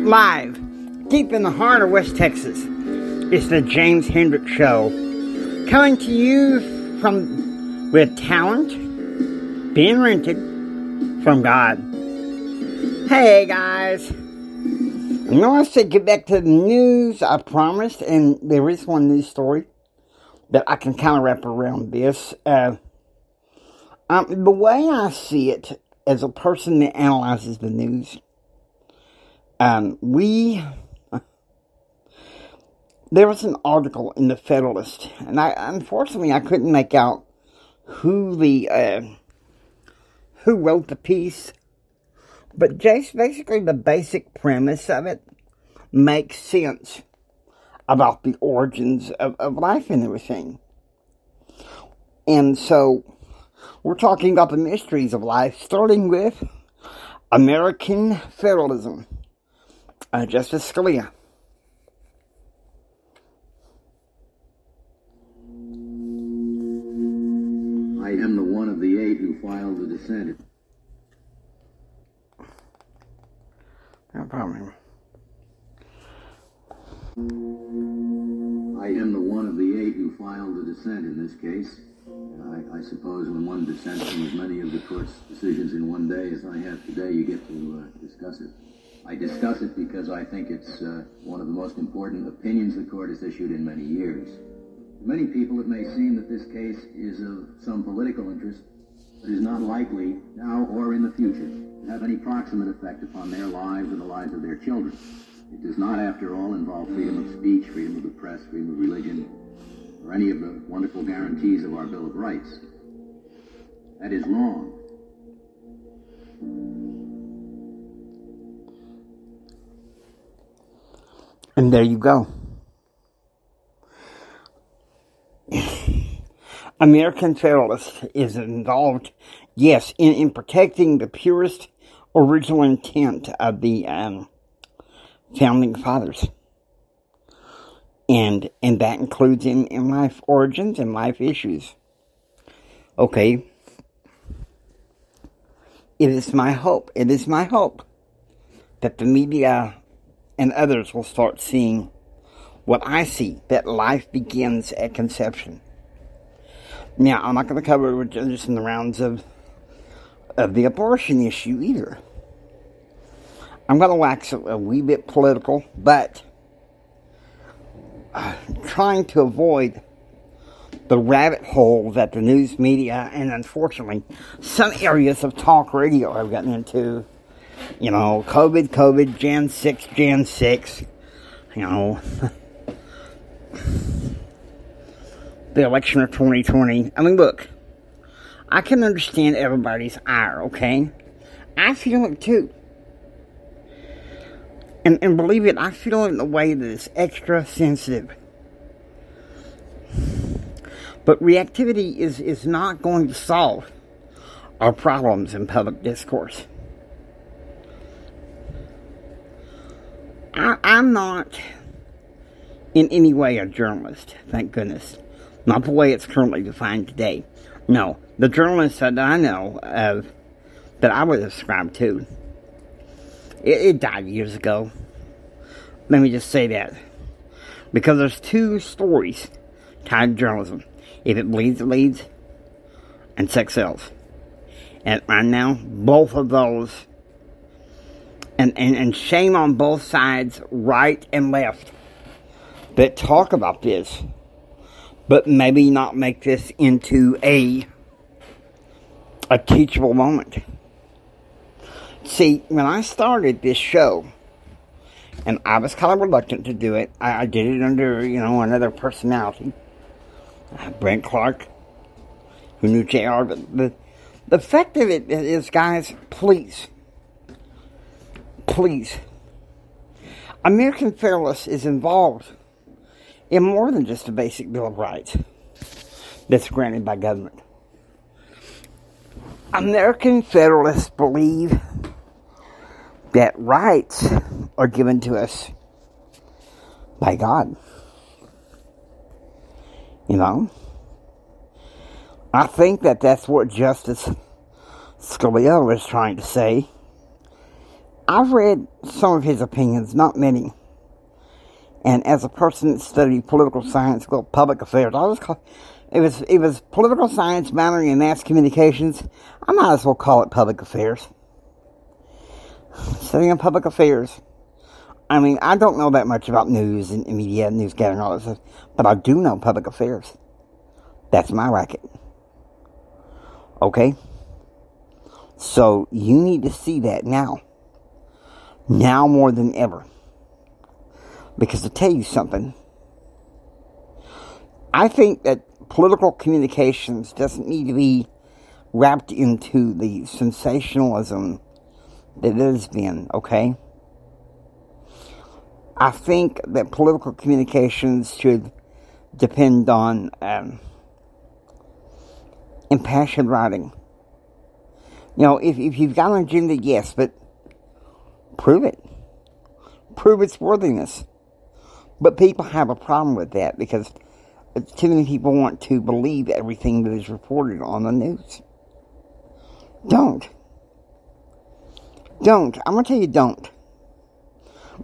Live, deep in the heart of West Texas, it's the James Hendricks Show. Coming to you with talent being rented from God. Hey guys. You know, I said get back to the news, I promised, and there is one news story that I can kind of wrap around this. The way I see it, as a person that analyzes the news, there was an article in the Federalist, and unfortunately I couldn't make out who wrote the piece, but just basically the basic premise of it makes sense about the origins of life and everything. And so we're talking about the mysteries of life, starting with American Federalism. Justice Scalia. I am the one of the 8 who filed the dissent. No problem. I am the one of the 8 who filed the dissent in this case. I suppose when one dissents from as many of the court's decisions in one day as I have today, you get to discuss it. I discuss it because I think it's one of the most important opinions the court has issued in many years. To many people, it may seem that this case is of some political interest, but is not likely, now or in the future, to have any proximate effect upon their lives or the lives of their children. It does not, after all, involve freedom of speech, freedom of the press, freedom of religion, or any of the wonderful guarantees of our Bill of Rights. That is long. And there you go. American Federalist is involved, yes, in protecting the purest original intent of the founding fathers. And that includes in life origins and life issues. Okay. It is my hope that the media and others will start seeing what I see, that life begins at conception. Now, I'm not going to cover it just in the rounds of the abortion issue either. I'm going to wax a wee bit political, but trying to avoid the rabbit hole that the news media and, unfortunately, some areas of talk radio have gotten into. You know, COVID, Jan 6, you know, the election of 2020. I mean, look, I can understand everybody's ire, okay? I feel it too. And believe it, I feel it in a way that is extra sensitive. But reactivity is not going to solve our problems in public discourse. I'm not in any way a journalist, thank goodness. Not the way it's currently defined today. No, the journalist that I know of, that I would ascribe to, it died years ago. Let me just say that. Because there's 2 stories tied to journalism. If it bleeds, it leads. And sex sells. And right now, both of those, and shame on both sides, right and left, that talk about this, but maybe not make this into a teachable moment. See, when I started this show, and I was kind of reluctant to do it, I did it under, you know, another personality, Brent Clark, who knew JR, but the fact of it is, guys, please, American Federalist is involved in more than just a basic Bill of Rights that's granted by government. American Federalists believe that rights are given to us by God. You know? I think that that's what Justice Scalia was trying to say I've read some of his opinions, not many. And as a person that studied political science, well, public affairs, it was political science, boundary, and mass communications. I might as well call it public affairs. Studying public affairs. I mean, I don't know that much about news and media and news gathering and all that stuff, but I do know public affairs. That's my racket. Okay? So, you need to see that now. Now more than ever. Because to tell you something, I think that political communications doesn't need to be wrapped into the sensationalism that it has been, okay? I think that political communications should depend on impassioned writing. You know, if you've got an agenda, yes, but prove it. Prove its worthiness. But people have a problem with that because too many people want to believe everything that is reported on the news. Don't. Don't. I'm going to tell you don't.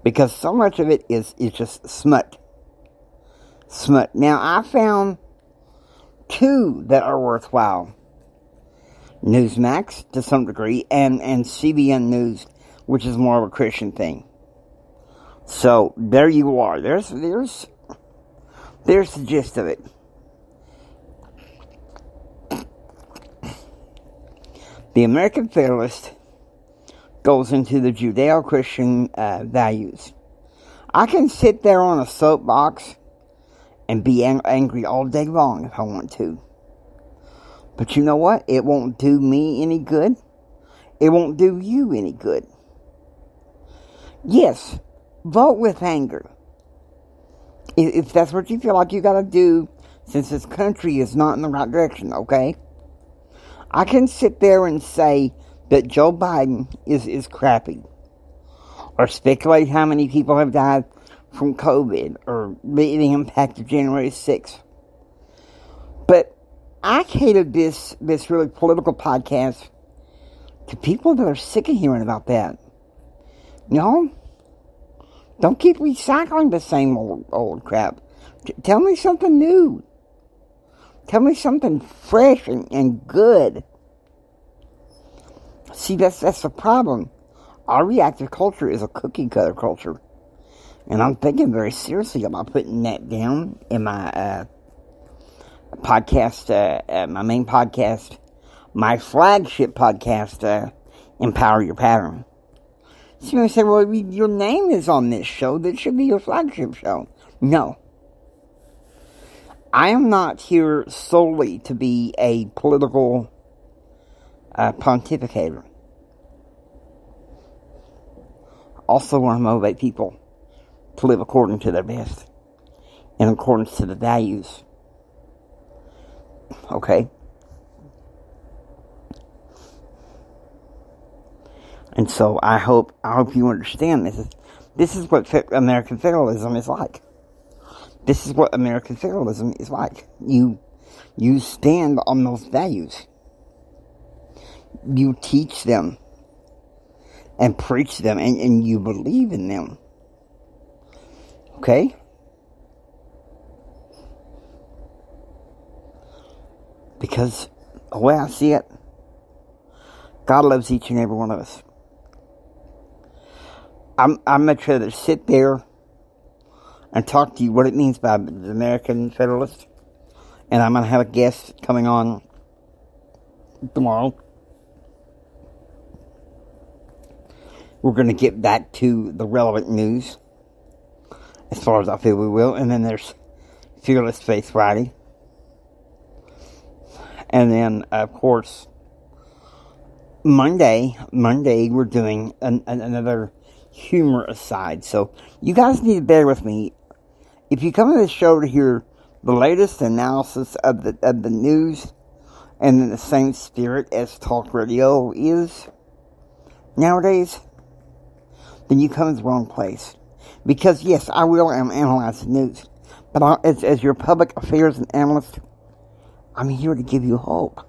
Because so much of it is just smut. Smut. Now, I found 2 that are worthwhile. Newsmax, to some degree, and CBN News, which is more of a Christian thing. So, there you are. There's the gist of it. The American Federalist goes into the Judeo-Christian values. I can sit there on a soapbox and be angry all day long if I want to. But you know what? It won't do me any good. It won't do you any good. Yes, vote with anger. If that's what you feel like you gotta do, since this country is not in the right direction, okay? I can sit there and say that Joe Biden is crappy. Or speculate how many people have died from COVID or the impact of January 6th. But I catered this really political podcast to people that are sick of hearing about that. You know? Don't keep recycling the same old crap. Tell me something new. Tell me something fresh and good. See, that's the problem. Our reactive culture is a cookie-cutter culture. And I'm thinking very seriously about putting that down in my podcast, my main podcast, my flagship podcast, Empower Your Pattern. So you may say, well, your name is on this show. That should be your flagship show. No. I am not here solely to be a political pontificator. Also want to motivate people to live according to their best, in accordance to the values. Okay? And so I hope you understand this. This is what American federalism is like. This is what American federalism is like. You stand on those values. You teach them and preach them, and you believe in them. Okay? Because the way I see it, God loves each and every one of us. I'm much rather sit there and talk to you what it means by the American Federalist. And I'm going to have a guest coming on tomorrow. We're going to get back to the relevant news, as far as I feel we will. And then there's Fearless Faith Friday. And then, of course, Monday we're doing another humor aside. So, you guys need to bear with me. If you come to this show to hear the latest analysis of the news, and in the same spirit as talk radio is nowadays, then you come to the wrong place. Because, yes, I will analyze the news. But as your public affairs analyst, I'm here to give you hope.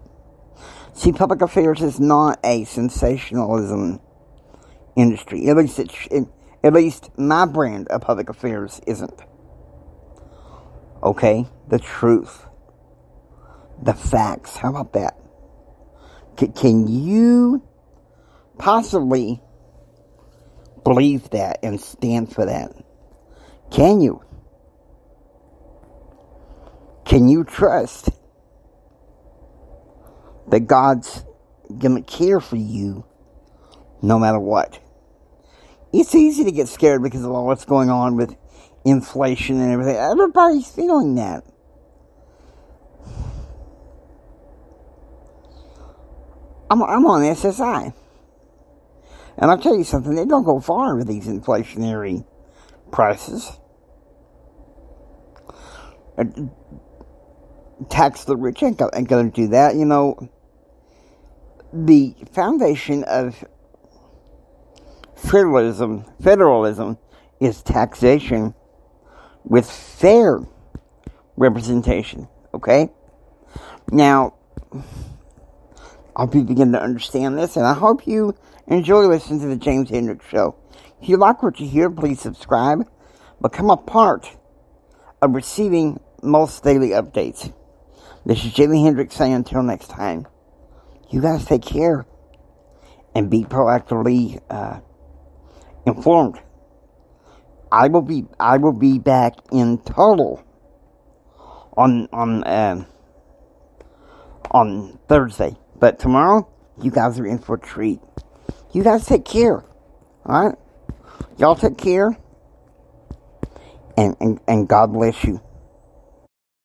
See, public affairs is not a sensationalism industry. At least my brand of public affairs isn't. Okay? The truth. The facts. How about that? Can you possibly believe that and stand for that? Can you? Can you trust that God's gonna care for you no matter what? It's easy to get scared because of all what's going on with inflation and everything. Everybody's feeling that. I'm on SSI. And I'll tell you something, they don't go far with these inflationary prices. Tax the rich ain't going to do that. You know, the foundation of federalism is taxation with fair representation. Okay? Now, I hope you begin to understand this, and I hope you enjoy listening to the James Hendricks Show. If you like what you hear, please subscribe. Become a part of receiving most daily updates. This is Jamie Hendricks saying until next time, you guys take care and be proactively informed. I will be back in total on Thursday. But tomorrow, you guys are in for a treat. You guys take care. Alright? Y'all take care. And God bless you.